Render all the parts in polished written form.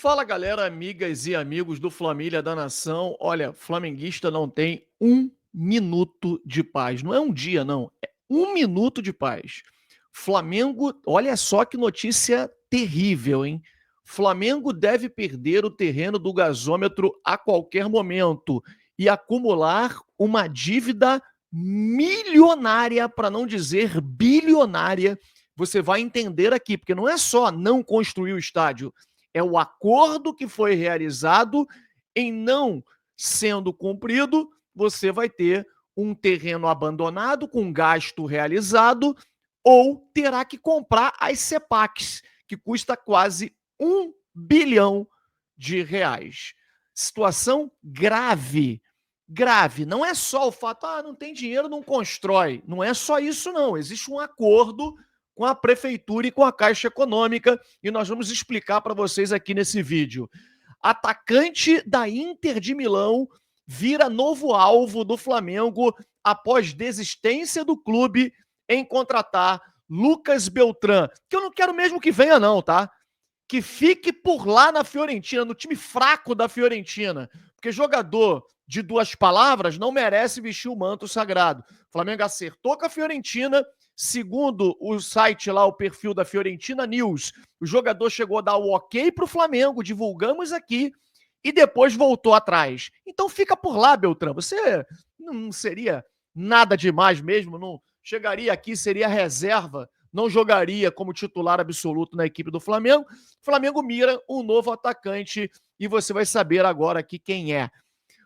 Fala galera, amigas e amigos do Flamília da Nação. Olha, flamenguista não tem um minuto de paz. Não é um dia, não. É um minuto de paz. Flamengo, olha só que notícia terrível, hein? Flamengo deve perder o terreno do gasômetro a qualquer momento e acumular uma dívida milionária, para não dizer bilionária. Você vai entender aqui, porque não é só não construir o estádio, é o acordo que foi realizado em não sendo cumprido, você vai ter um terreno abandonado com gasto realizado ou terá que comprar as CEPACs, que custa quase 1 bilhão de reais. Situação grave. Grave. Não é só o fato, não tem dinheiro, não constrói. Não é só isso, não. Existe um acordo com a prefeitura e com a Caixa Econômica, e nós vamos explicar para vocês aqui nesse vídeo. Atacante da Inter de Milão vira novo alvo do Flamengo após desistência do clube em contratar Lucas Beltrán, que eu não quero mesmo que venha não, tá? Que fique por lá na Fiorentina, no time fraco da Fiorentina, porque jogador de duas palavras não merece vestir o manto sagrado. O Flamengo acertou com a Fiorentina. Segundo o site lá, o perfil da Fiorentina News, o jogador chegou a dar o ok para o Flamengo, divulgamos aqui, e depois voltou atrás. Então fica por lá, Beltrão. Você não seria nada demais mesmo, não chegaria aqui, seria reserva, não jogaria como titular absoluto na equipe do Flamengo. O Flamengo mira um novo atacante e você vai saber agora aqui quem é.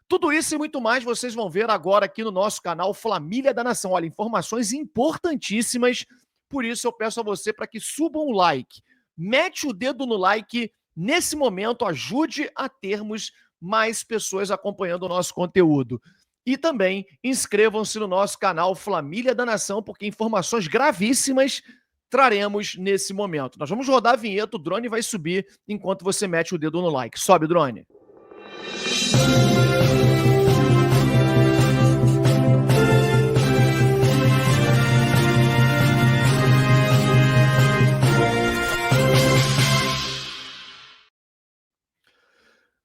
Tudo isso e muito mais vocês vão ver agora aqui no nosso canal Flamília da Nação. Olha, informações importantíssimas, por isso eu peço a você para que suba um like. Mete o dedo no like nesse momento, ajude a termos mais pessoas acompanhando o nosso conteúdo. E também inscrevam-se no nosso canal Flamília da Nação, porque informações gravíssimas traremos nesse momento. Nós vamos rodar a vinheta, o drone vai subir enquanto você mete o dedo no like. Sobe, drone.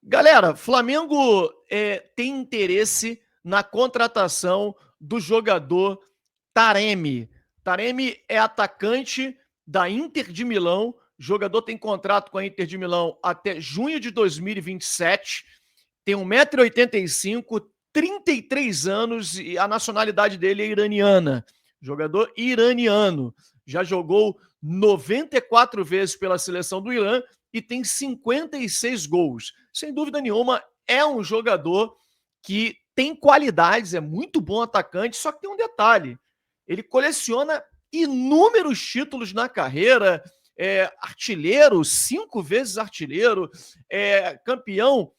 Galera, Flamengo tem interesse na contratação do jogador Taremi. Taremi é atacante da Inter de Milão. O jogador tem contrato com a Inter de Milão até junho de 2027. Tem 1,85 m, 33 anos e a nacionalidade dele é iraniana. Jogador iraniano. Já jogou 94 vezes pela seleção do Irã e tem 56 gols. Sem dúvida nenhuma, é um jogador que tem qualidades, é muito bom atacante, só que tem um detalhe. Ele coleciona inúmeros títulos na carreira, artilheiro, 5 vezes artilheiro, campeão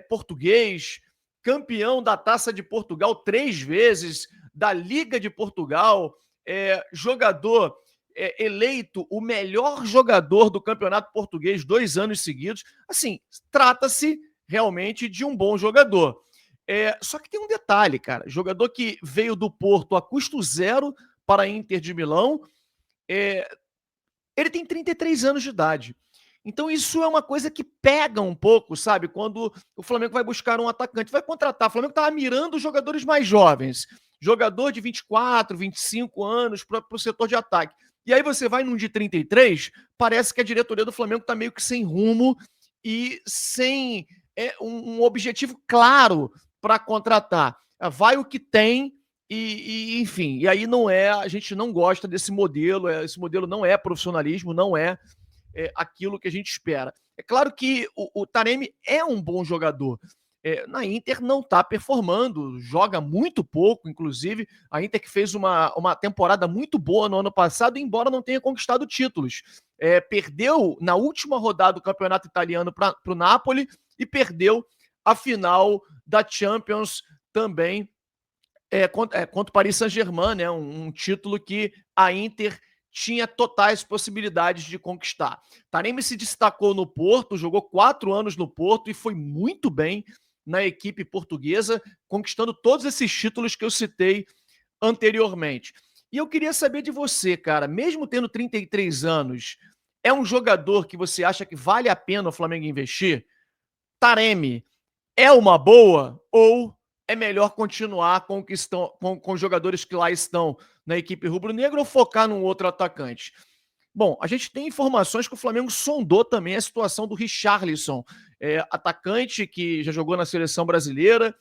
português, campeão da Taça de Portugal 3 vezes, da Liga de Portugal, jogador eleito o melhor jogador do Campeonato Português 2 anos seguidos. Assim, trata-se realmente de um bom jogador. Só que tem um detalhe, cara. Jogador que veio do Porto a custo zero para a Inter de Milão. Ele tem 33 anos de idade. Então isso é uma coisa que pega um pouco, sabe? Quando o Flamengo vai buscar um atacante, vai contratar. O Flamengo estava mirando os jogadores mais jovens. Jogador de 24, 25 anos para o setor de ataque. E aí você vai num de 33, parece que a diretoria do Flamengo está meio que sem rumo e sem um objetivo claro para contratar. Vai o que tem enfim, e aí a gente não gosta desse modelo, esse modelo não é profissionalismo, não é aquilo que a gente espera. É claro que o Taremi é um bom jogador. Na Inter não está performando, joga muito pouco, inclusive. A Inter que fez uma temporada muito boa no ano passado, embora não tenha conquistado títulos. Perdeu na última rodada do campeonato italiano para o Napoli e perdeu a final da Champions também contra o Paris Saint-Germain, né? Um título que a Inter tinha totais possibilidades de conquistar. Taremi se destacou no Porto, jogou 4 anos no Porto e foi muito bem na equipe portuguesa, conquistando todos esses títulos que eu citei anteriormente. E eu queria saber de você, cara, mesmo tendo 33 anos, É um jogador que você acha que vale a pena o Flamengo investir? Taremi é uma boa ou é melhor continuar com os jogadores que lá estão na equipe rubro-negra ou focar num outro atacante? Bom, a gente tem informações que o Flamengo sondou também a situação do Richarlison, atacante que já jogou na seleção brasileira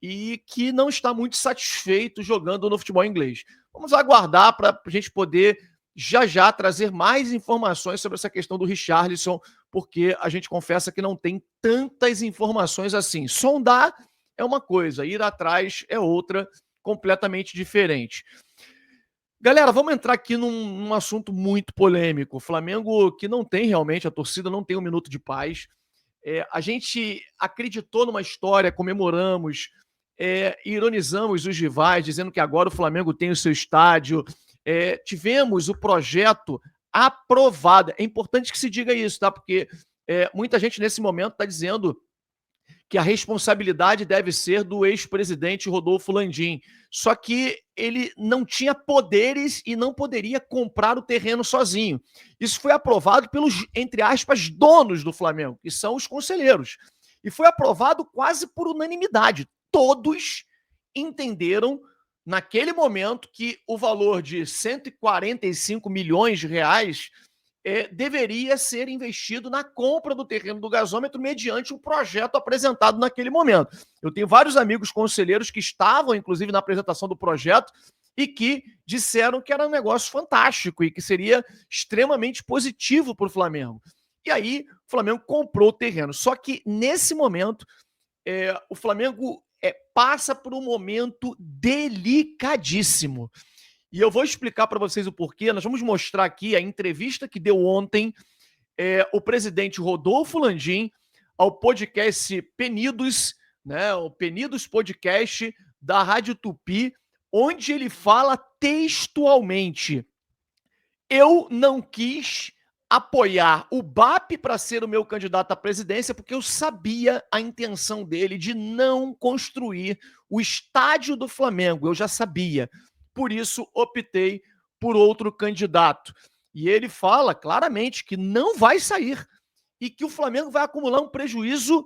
e que não está muito satisfeito jogando no futebol inglês. Vamos aguardar para a gente poder já já trazer mais informações sobre essa questão do Richarlison, porque a gente confessa que não tem tantas informações assim. Sondar é uma coisa, ir atrás é outra, completamente diferente. Galera, vamos entrar aqui num assunto muito polêmico. O Flamengo que não tem realmente, a torcida não tem um minuto de paz. A gente acreditou numa história, comemoramos, ironizamos os rivais, dizendo que agora o Flamengo tem o seu estádio. Tivemos o projeto aprovado. É importante que se diga isso, tá? Porque muita gente nesse momento está dizendo que a responsabilidade deve ser do ex-presidente Rodolfo Landim. Só que ele não tinha poderes e não poderia comprar o terreno sozinho. Isso foi aprovado pelos, entre aspas, donos do Flamengo, que são os conselheiros. E foi aprovado quase por unanimidade. Todos entenderam naquele momento que o valor de 145 milhões de reais deveria ser investido na compra do terreno do gasômetro mediante um projeto apresentado naquele momento. Eu tenho vários amigos conselheiros que estavam, inclusive, na apresentação do projeto e que disseram que era um negócio fantástico e que seria extremamente positivo para o Flamengo. E aí, o Flamengo comprou o terreno. Só que, nesse momento, o Flamengo passa por um momento delicadíssimo. E eu vou explicar para vocês o porquê. Nós vamos mostrar aqui a entrevista que deu ontem o presidente Rodolfo Landim ao podcast Penidos, né, o Penidos Podcast da Rádio Tupi, onde ele fala textualmente: eu não quis apoiar o BAP para ser o meu candidato à presidência porque eu sabia a intenção dele de não construir o estádio do Flamengo. Eu já sabia. Por isso, optei por outro candidato. E ele fala claramente que não vai sair e que o Flamengo vai acumular um prejuízo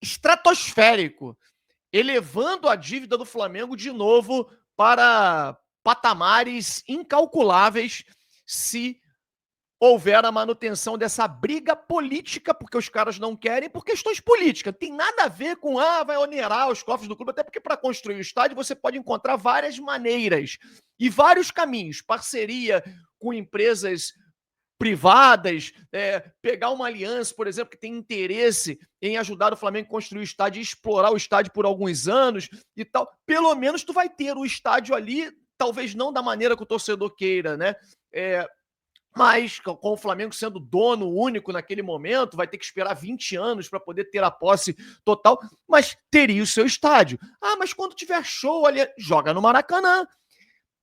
estratosférico, elevando a dívida do Flamengo de novo para patamares incalculáveis se houver a manutenção dessa briga política, porque os caras não querem, por questões políticas. Tem nada a ver com, vai onerar os cofres do clube, até porque para construir o estádio você pode encontrar várias maneiras e vários caminhos. Parceria com empresas privadas, pegar uma aliança, por exemplo, que tem interesse em ajudar o Flamengo a construir o estádio e explorar o estádio por alguns anos e tal. Pelo menos tu vai ter o estádio ali, talvez não da maneira que o torcedor queira, né? Mas com o Flamengo sendo dono único naquele momento, vai ter que esperar 20 anos para poder ter a posse total, mas teria o seu estádio. Mas quando tiver show ali, joga no Maracanã.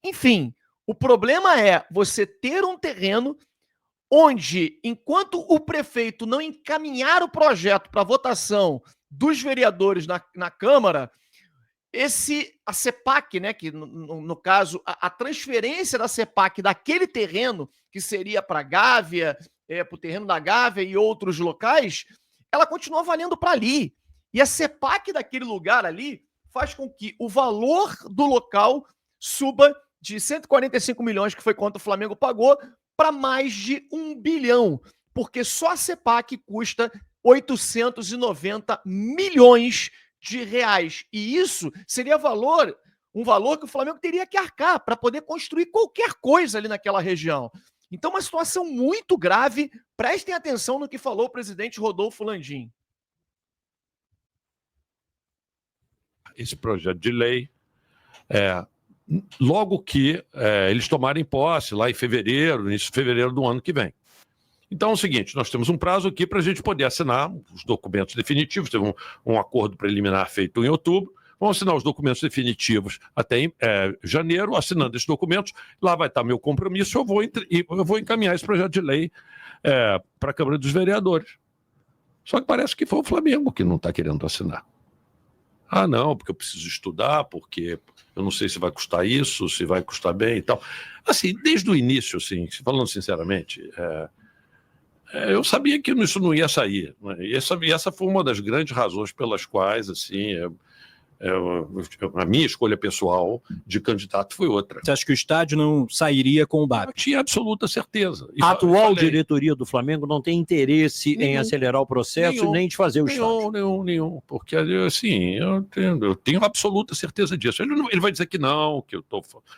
Enfim, o problema é você ter um terreno onde, enquanto o prefeito não encaminhar o projeto para votação dos vereadores na Câmara, a CEPAC, né, que no caso, a transferência da CEPAC daquele terreno, que seria para a Gávea, para o terreno da Gávea e outros locais, ela continua valendo para ali. E a CEPAC daquele lugar ali faz com que o valor do local suba de 145 milhões, que foi quanto o Flamengo pagou, para mais de 1 bilhão, porque só a CEPAC custa 890 milhões de reais. E isso seria um valor que o Flamengo teria que arcar para poder construir qualquer coisa ali naquela região. Então, uma situação muito grave. Prestem atenção no que falou o presidente Rodolfo Landim. Esse projeto de lei, logo que eles tomarem posse, lá em fevereiro, início de fevereiro do ano que vem. Então é o seguinte, nós temos um prazo aqui para a gente poder assinar os documentos definitivos, teve um acordo preliminar feito em outubro, vamos assinar os documentos definitivos até janeiro, assinando esses documentos, lá vai estar meu compromisso, eu vou encaminhar esse projeto de lei para a Câmara dos Vereadores. Só que parece que foi o Flamengo que não está querendo assinar. Não, porque eu preciso estudar, porque eu não sei se vai custar isso, se vai custar bem e tal. Assim, desde o início, assim, falando sinceramente, Eu sabia que isso não ia sair, né? E essa foi uma das grandes razões pelas quais, assim, a minha escolha pessoal de candidato foi outra. Você acha que o estádio não sairia com o BAP? Eu tinha absoluta certeza. A atual diretoria do Flamengo não tem interesse em acelerar o processo nem de fazer o estádio. Nenhum. Porque, assim, eu tenho absoluta certeza disso. Ele vai dizer que não,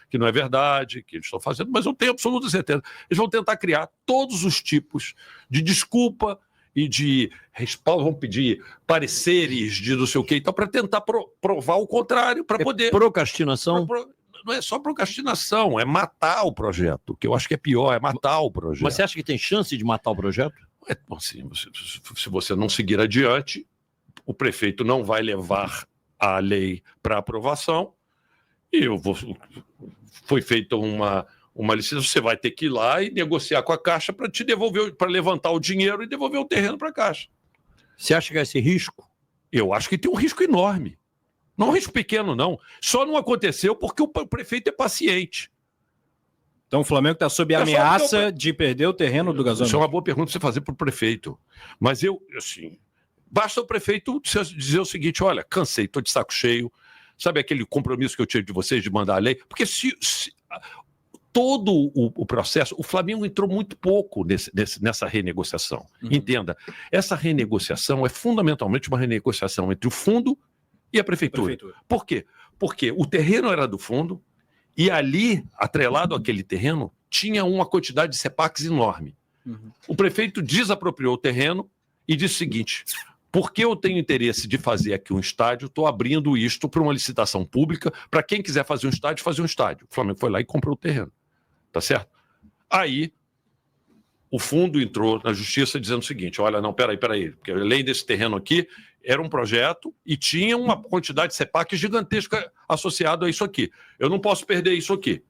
que não é verdade, que eu estou fazendo, mas eu tenho absoluta certeza. Eles vão tentar criar todos os tipos de desculpa e de respaldo, vão pedir pareceres de não sei o que e tal, para tentar provar o contrário, para poder... Procrastinação? Não é só procrastinação, é matar o projeto, que eu acho que é pior, é matar o projeto. Mas você acha que tem chance de matar o projeto? Assim, se você não seguir adiante, o prefeito não vai levar a lei para aprovação e foi feita uma licitação, você vai ter que ir lá e negociar com a Caixa para te devolver, para levantar o dinheiro e devolver o terreno para a Caixa. Você acha que é esse risco? Eu acho que tem um risco enorme. Não é um risco pequeno, não. Só não aconteceu porque o prefeito é paciente. Então o Flamengo está sob a ameaça de perder o terreno do gasômetro. Isso é uma boa pergunta você fazer para o prefeito. Mas assim, basta o prefeito dizer o seguinte: olha, cansei, estou de saco cheio. Sabe aquele compromisso que eu tive de vocês de mandar a lei? Porque todo o processo, o Flamengo entrou muito pouco nessa renegociação. Entenda, essa renegociação é fundamentalmente uma renegociação entre o fundo e a prefeitura. Por quê? Porque o terreno era do fundo e ali, atrelado àquele terreno, tinha uma quantidade de CEPACs enorme. O prefeito desapropriou o terreno e disse o seguinte: porque eu tenho interesse de fazer aqui um estádio, estou abrindo isto para uma licitação pública, para quem quiser fazer um estádio, fazer um estádio. O Flamengo foi lá e comprou o terreno. Tá certo? Aí, o fundo entrou na justiça dizendo o seguinte: olha, não, peraí, porque além desse terreno aqui, era um projeto e tinha uma quantidade de CEPAC gigantesca associada a isso aqui. Eu não posso perder isso aqui.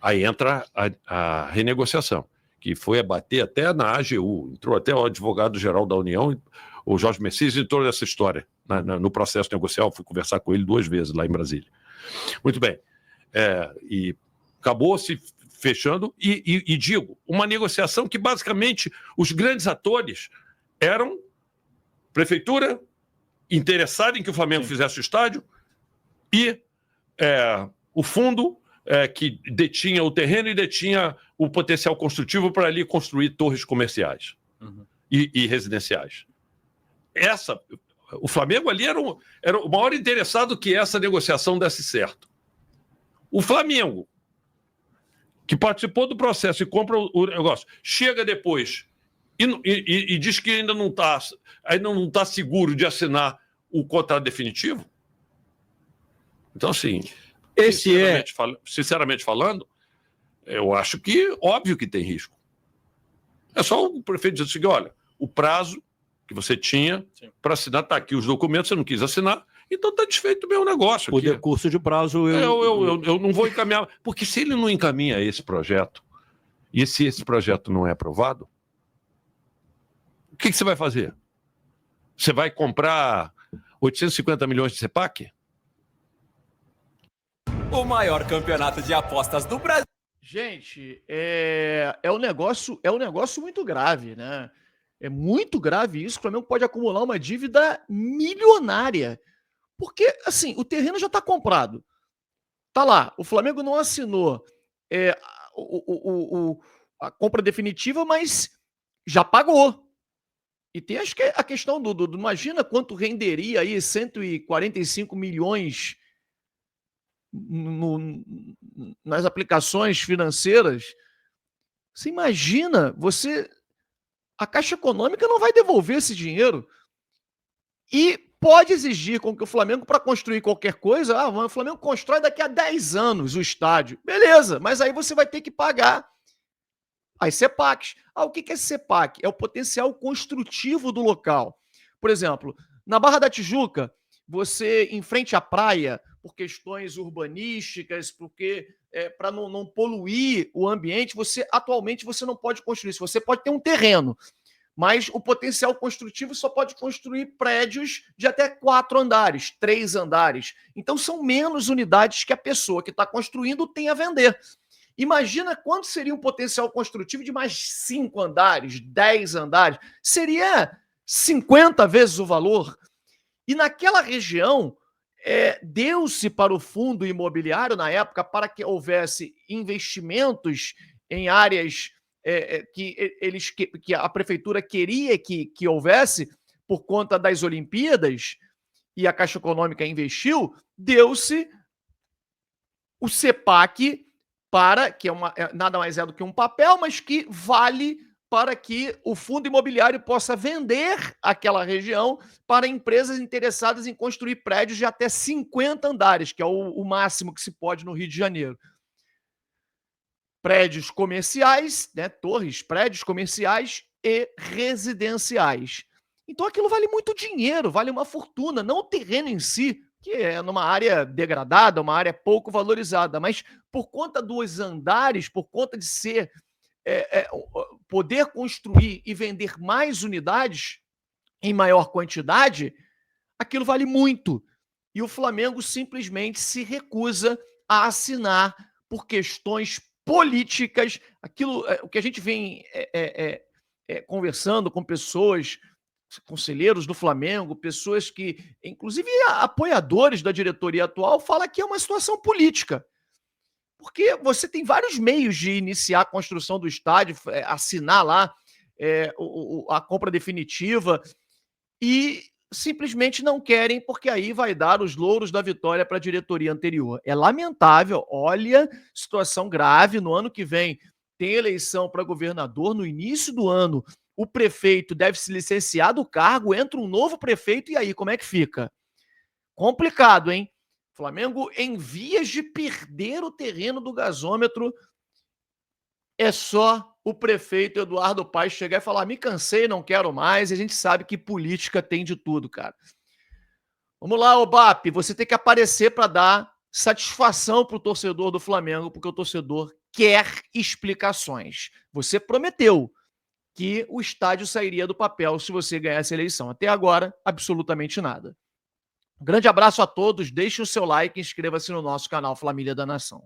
Aí entra a renegociação, que foi bater até na AGU, entrou até o advogado-geral da União, o Jorge Messias, entrou nessa história, no processo negocial. Fui conversar com ele 2 vezes lá em Brasília. Muito bem. E acabou se fechando, e digo, uma negociação que basicamente os grandes atores eram prefeitura, interessada em que o Flamengo fizesse o estádio, e o fundo que detinha o terreno e detinha o potencial construtivo para ali construir torres comerciais e residenciais. O Flamengo ali era o maior interessado que essa negociação desse certo. O Flamengo, que participou do processo e compra o negócio, chega depois e diz que ainda não está seguro seguro de assinar o contrato definitivo. Então, assim, sinceramente falando, eu acho que óbvio que tem risco. É só o prefeito dizer assim: olha, o prazo que você tinha para assinar está aqui, os documentos você não quis assinar, então está desfeito o meu negócio. Por decurso de prazo, eu não vou encaminhar, porque se ele não encaminha esse projeto, e se esse projeto não é aprovado, o que você vai fazer? Você vai comprar 850 milhões de CEPAC? O maior campeonato de apostas do Brasil. Gente, é um negócio muito grave, né? É muito grave isso. O Flamengo pode acumular uma dívida milionária. Porque, assim, o terreno já está comprado. Tá lá, o Flamengo não assinou a compra definitiva, mas já pagou. E tem acho que a questão do imagina quanto renderia aí 145 milhões nas aplicações financeiras. Você imagina, a Caixa Econômica não vai devolver esse dinheiro. E pode exigir com que o Flamengo, para construir qualquer coisa, o Flamengo constrói daqui a 10 anos o estádio. Beleza, mas aí você vai ter que pagar as CEPACs. O que é CEPAC? É o potencial construtivo do local. Por exemplo, na Barra da Tijuca, você, em frente à praia, por questões urbanísticas, porque para não poluir o ambiente, atualmente você não pode construir isso. Você pode ter um terreno, mas o potencial construtivo só pode construir prédios de até 4 andares, 3 andares. Então, são menos unidades que a pessoa que está construindo tem a vender. Imagina quanto seria um potencial construtivo de mais 5 andares, 10 andares. Seria 50 vezes o valor. E naquela região, deu-se para o fundo imobiliário, na época, para que houvesse investimentos em áreas que a prefeitura queria que houvesse, por conta das Olimpíadas, e a Caixa Econômica investiu, deu-se o CEPAC que nada mais é do que um papel, mas que vale para que o fundo imobiliário possa vender aquela região para empresas interessadas em construir prédios de até 50 andares, que é o máximo que se pode no Rio de Janeiro. Prédios comerciais, né, torres, prédios comerciais e residenciais. Então aquilo vale muito dinheiro, vale uma fortuna, não o terreno em si, que é numa área degradada, uma área pouco valorizada, mas por conta dos andares, por conta de ser poder construir e vender mais unidades em maior quantidade, aquilo vale muito. E o Flamengo simplesmente se recusa a assinar por questões políticas. Aquilo, o que a gente vem conversando com pessoas, conselheiros do Flamengo, pessoas que, inclusive apoiadores da diretoria atual, fala que é uma situação política. Porque você tem vários meios de iniciar a construção do estádio, assinar lá a compra definitiva, e simplesmente não querem, porque aí vai dar os louros da vitória para a diretoria anterior. É lamentável, olha, situação grave. No ano que vem tem eleição para governador, no início do ano o prefeito deve se licenciar do cargo, entra um novo prefeito, e aí como é que fica? Complicado, hein? Flamengo em vias de perder o terreno do gasômetro. É só o prefeito Eduardo Paes chegar e falar: me cansei, não quero mais. E a gente sabe que política tem de tudo, cara. Vamos lá, Obap, você tem que aparecer para dar satisfação para o torcedor do Flamengo, porque o torcedor quer explicações. Você prometeu que o estádio sairia do papel se você ganhasse a eleição. Até agora, absolutamente nada. Um grande abraço a todos, deixe o seu like e inscreva-se no nosso canal Família da Nação.